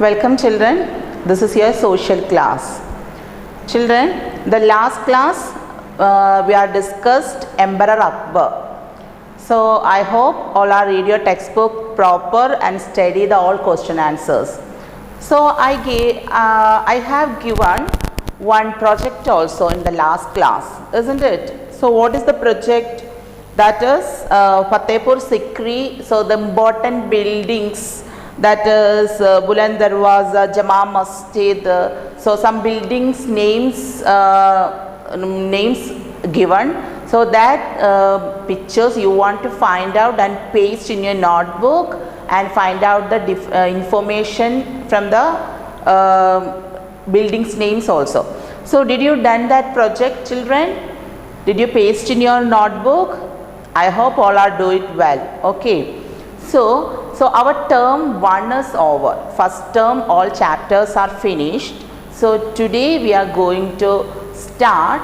Welcome children, this is your social class. Children, the last class we are discussed Emperor Akbar. So I hope all are read your textbook proper and study the all question answers. So I have given one project also in the last class, isn't it? So what is the project? That is Fatehpur Sikri, so the important buildings, that is Buland Darwaza, Jama Masjid, so some buildings names given, so that pictures you want to find out and paste in your notebook and find out the information from the buildings names also. So did you done that project, children? Did you paste in your notebook? I hope all are do it well. Okay. So our term 1 is over. First term all chapters are finished. So today we are going to start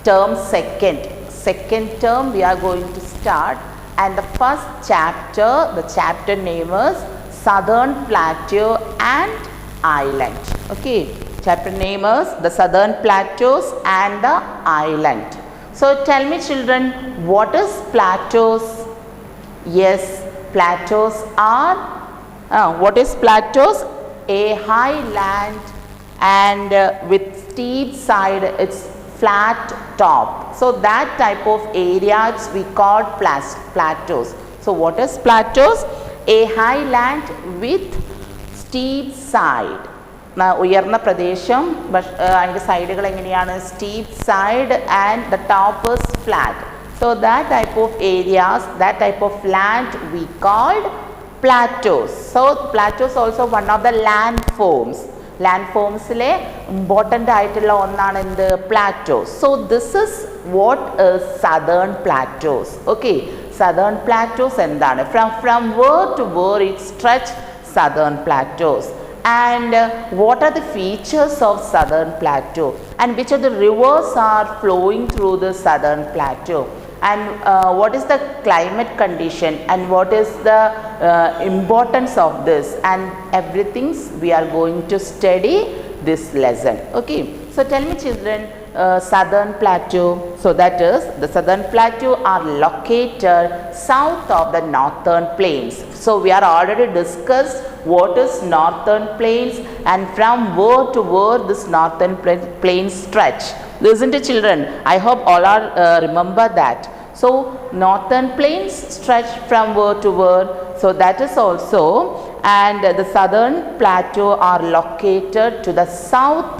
term second. Second term we are going to start, and the first chapter, the chapter name is Southern Plateau and Island. Okay. Chapter name is the Southern Plateaus and the Island. So tell me children, what is plateaus? Yes, plateaus are, what is plateaus? A high land and with steep side, it's flat top. So that type of areas we call plateaus. So what is plateaus? A high land with steep side. ഉയർന്ന പ്രദേശം അതിൻ്റെ സൈഡുകൾ എങ്ങനെയാണ് steep side and the top is flat. So that type of areas, that type of land we called plateaus. So plateaus also one of the land forms. Land ഫോംസിലെ important ആയിട്ടുള്ള ഒന്നാണ് എന്ത്? Plateaus. So this is what is southern plateaus. Okay, southern plateaus എന്താണ്? From where to where it stretch Southern Plateaus. And what are the features of Southern Plateau, and which of the rivers are flowing through the Southern Plateau, and what is the climate condition, and what is the importance of this, and everything we are going to study this lesson. Okay, so tell me children, Southern Plateau, so that is the Southern Plateau are located south of the Northern Plains. So we are already discussed what is Northern Plains and from where to where this Northern Plains stretch. Isn't it children? I hope all are remember that. So Northern Plains stretch from where to where, so that is also, and the Southern Plateau are located to the south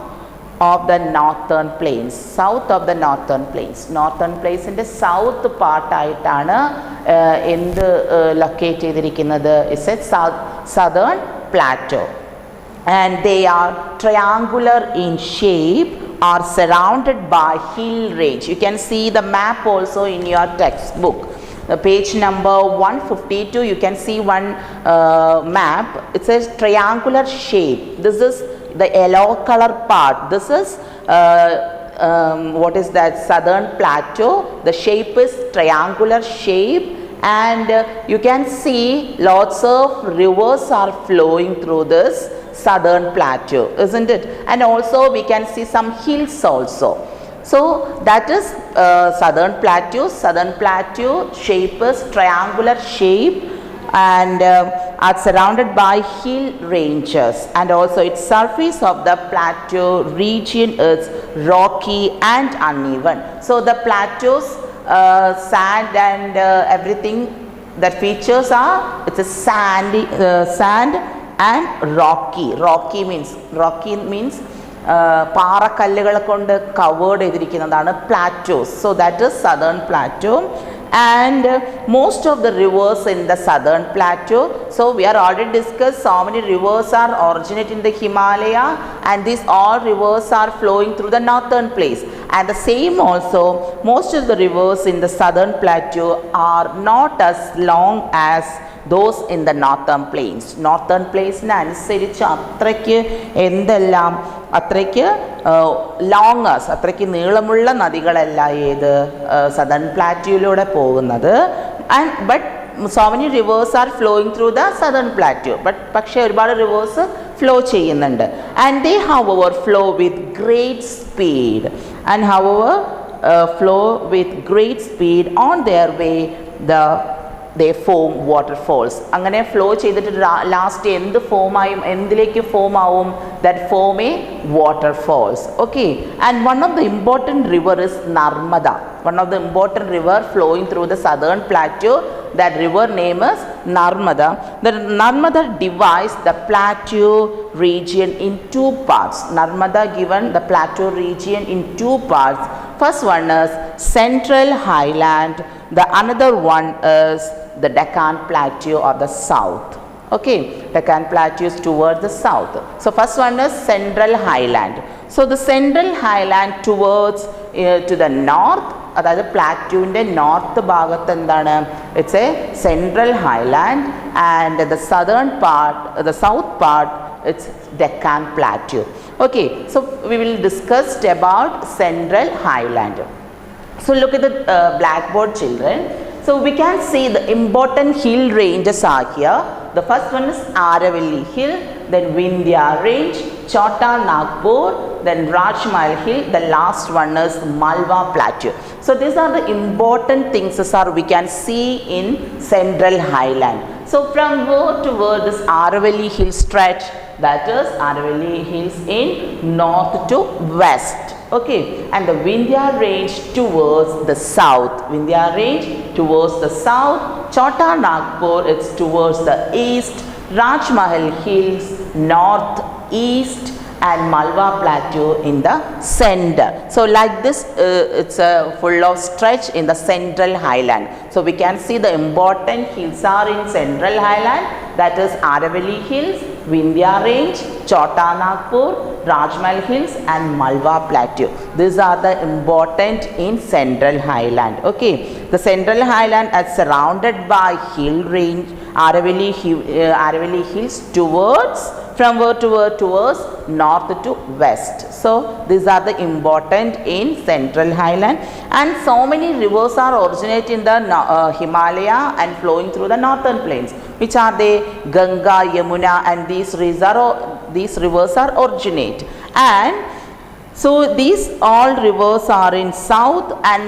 of the Northern Plains. South of the Northern Plains. Northern Plains in the south part ആയിട്ടാണ് എന്ത് locate ചെയ്തിരിക്കുന്നത്? It's A Southern Plateau, and they are triangular in shape, are surrounded by hill range. You can see the map also in your textbook. Page number 152, you can see one map. It says triangular shape. This is the yellow color part. This is what is that? Southern Plateau. The shape is triangular shape, and you can see lots of rivers are flowing through this Southern Plateau, isn't it? And also we can see some hills also. So that is Southern Plateau. Southern Plateau shape is triangular shape, and are surrounded by hill ranges, and also its surface of the plateau region is rocky and uneven. So the plateaus, sand and everything, that features are, it's a sand and rocky means പാറക്കല്ലുകൾ കൊണ്ട് covered ചെയ്തിരിക്കുന്നതാണ് plateaus. So that is southern plateau. And most of the rivers in the Southern Plateau, so we are already discussed so many rivers are originate in the Himalaya, and these all rivers are flowing through the Northern Plains. And the same also, most of the rivers in the Southern Plateau are not as long as those in the Northern Plains. Northern Plains അനുസരിച്ച് അത്രയ്ക്ക് എന്തെല്ലാം അത്രയ്ക്ക് ലോങ്ങസ്, അത്രയ്ക്ക് നീളമുള്ള നദികളല്ല ഏത് southern പ്ലാറ്റ്യൂയിലൂടെ പോകുന്നത്. but so many rivers are flowing through the Southern Plateau, but പക്ഷേ ഒരുപാട് rivers ഫ്ലോ ചെയ്യുന്നുണ്ട്. And they are flow with great speed and are flow with great speed on their way they form waterfalls. അങ്ങനെ flow ചെയ്തിട്ട് last എന്ത് ഫോമായും എന്തിലേക്ക് form ആവും? that form a waterfalls. Okay, and one of the important river is Narmada, one of the important river flowing through the southern plateau. That river name is Narmada. The Narmada divides the plateau region in two parts. Narmada given the plateau region in two parts. First one is Central Highland, the another one is the Deccan Plateau or the south. Okay, Deccan Plateau is towards the south. So first one is Central Highland. So the Central Highland towards to the north, അതായത് പ്ലാറ്റ്യൂവിൻ്റെ north ഭാഗത്ത് എന്താണ്? It's A central Highland and the southern part, the south part, it's Deccan plateau. Okay, so we will discuss about Central Highland. So look at the blackboard, children. So we can see the important hill ranges are here. The first one is Aravalli Hill, then Vindhya Range, Chota Nagpur, then Rajmahal Hill, the last one is Malwa Plateau. So these are the important things sir we can see in Central Highland. So from word to word this Aravalli Hill stretch, that is Aravalli Hills in north to west. Okay, and the Vindhya Range towards the south, Vindhya Range towards the south, Chota Nagpur it's towards the east, Rajmahal Hills north east, and Malwa Plateau in the center. So like this it's a full of stretch in the Central Highland. So we can see the important hills are in Central Highland, that is Aravalli Hills, Vindhya Range, Chota Nagpur, Rajmahal Hills and Malwa Plateau. These are the important in Central Highland. Okay, the Central Highland is surrounded by hill range, Aravalli Hills towards from word to word towards north to west. So these are the important in Central Highland, and so many rivers are originate in the Himalaya and flowing through the northern plains. Which are they? Ganga, Yamuna, and these rivers are originate. And so these all rivers are in south, and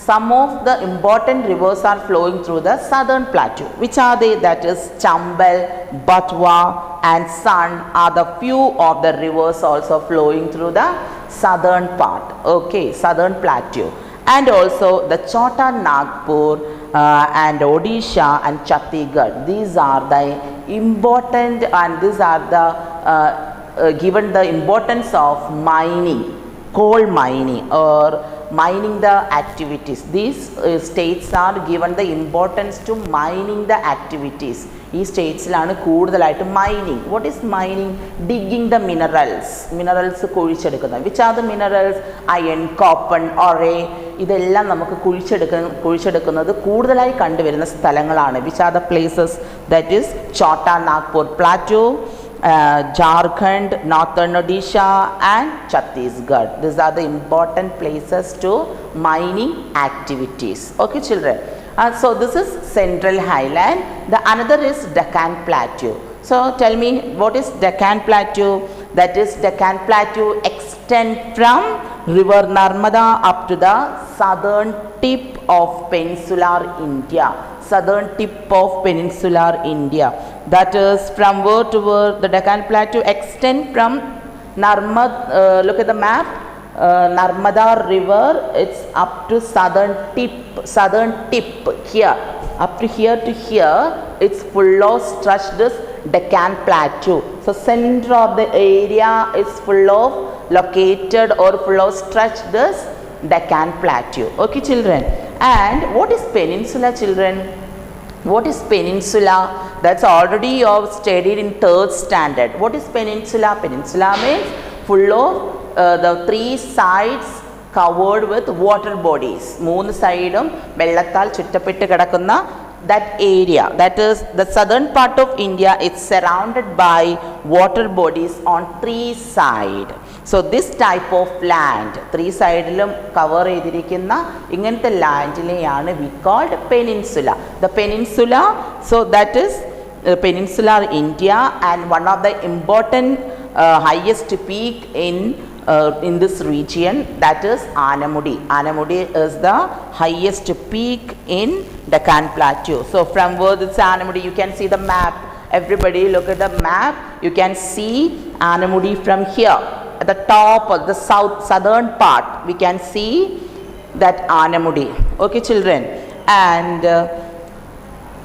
some of the important rivers are flowing through the southern plateau. Which are they? That is Chambal, Batwa and Sun are the few of the rivers also flowing through the southern part. Okay, southern plateau. And also the Chota Nagpur and Odisha and Chhattisgarh. These are the important, and these are the given the importance of mining, coal mining or mining the activities. These states are given the importance to mining the activities. ഈ സ്റ്റേറ്റ്സിലാണ് കൂടുതലായിട്ട് mining. What is mining? Digging the minerals കുഴിച്ചെടുക്കുന്നത്. Which are the minerals? Iron, copper, ore, ഇതെല്ലാം നമുക്ക് കുഴിച്ചെടുക്കുന്നത് കൂടുതലായി കണ്ടുവരുന്ന സ്ഥലങ്ങളാണ്. Which are the places? That is Chota Nagpur plateau, Jharkhand, Northern Odisha and Chhattisgarh. These are the important places to mining activities. Okay children. So this is Central Highland. The another is Deccan Plateau. So tell me, what is Deccan Plateau? That is Deccan Plateau extend from river Narmada up to the southern tip of peninsular India. Southern tip of peninsular India. That is from word to word the Deccan Plateau extend from Narmada. Look at the map. Narmada river, it's up to southern tip here, up to here, it's full of stretch this Deccan Plateau. So center of the area is full of located or full of stretch this Deccan Plateau. Okay children. And what is peninsula children? What is peninsula? That's already you have studied in 3rd standard. What is peninsula? Peninsula means full of the 3 sides covered with water bodies. 3 സൈഡും വെള്ളത്താൽ ചുറ്റപ്പെട്ട് കിടക്കുന്ന that area, that is the southern part of India, is surrounded by water bodies on 3 sides. So this type of land, 3 സൈഡിലും cover ചെയ്തിരിക്കുന്ന ഇങ്ങനത്തെ ലാൻഡിനെയാണ് we called peninsula. The peninsula, so that is peninsular India, and one of the important highest peak in this region, that is Anamudi. Anamudi is the highest peak in Deccan Plateau. So from where it's Anamudi, you can see the map. Everybody look at the map. You can see Anamudi from here. At the top of the southern part, we can see that Anamudi. Okay, children. And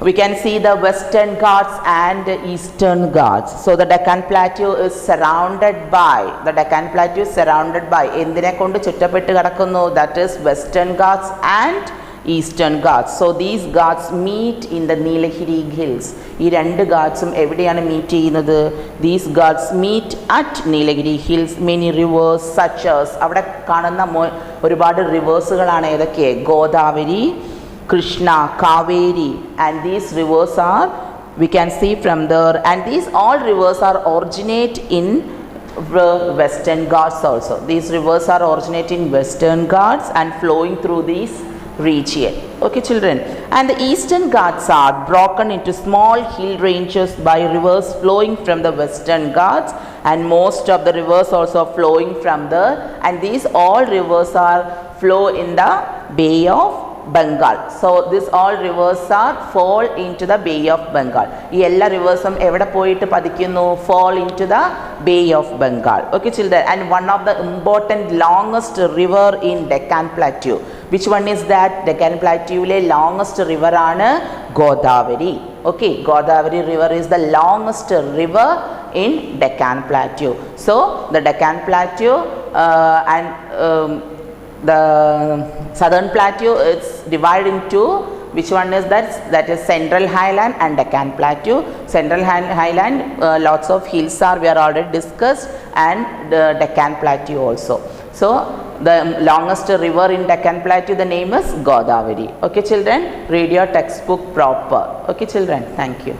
we can see the Western Ghats and Eastern Ghats. So the Deccan Plateau is surrounded by, endine kondu chuttapettu kadakkunnu, that is Western Ghats and Eastern Ghats. So these Ghats meet in the Nilagiri Hills. ഈ രണ്ട് ഗാഡ്സും എവിടെയാണ് meet ചെയ്യുന്നത്? These Ghats meet at Nilagiri Hills. Many rivers such as, അവിടെ കാണുന്ന ഒരുപാട് റിവേഴ്സുകളാണ് ഏതൊക്കെ? Godavari, Krishna, Kaveri, and these rivers are, we can see from there, and these all rivers are originate in Western Ghats also. These rivers are originate in Western Ghats and flowing through these region. Okay, children. And the Eastern Ghats are broken into small hill ranges by rivers flowing from the Western Ghats, and most of the rivers also flowing from there, and these all rivers are flow in the Bay of Bengal. So this all rivers are fall into the Bay of Bengal. ഈ എല്ലാ റിവേഴ്സും എവിടെ പോയിട്ട് പതിക്കുന്നു? Fall into the Bay of Bengal. Okay, children. And one of the important longest river in Deccan Plateau. Which one is that? Deccan Plateauലെ longest river ആണ് Godavari. Okay, Godavari river is the longest river in Deccan Plateau. So the Deccan Plateau and the Southern Plateau, it's divided into, which one is that? That is Central Highland and Deccan Plateau. Central Highland, lots of hills are, we are already discussed, and the Deccan Plateau also. So the longest river in Deccan Plateau, the name is Godavari. Okay, children, read your textbook proper. Okay, children, thank you.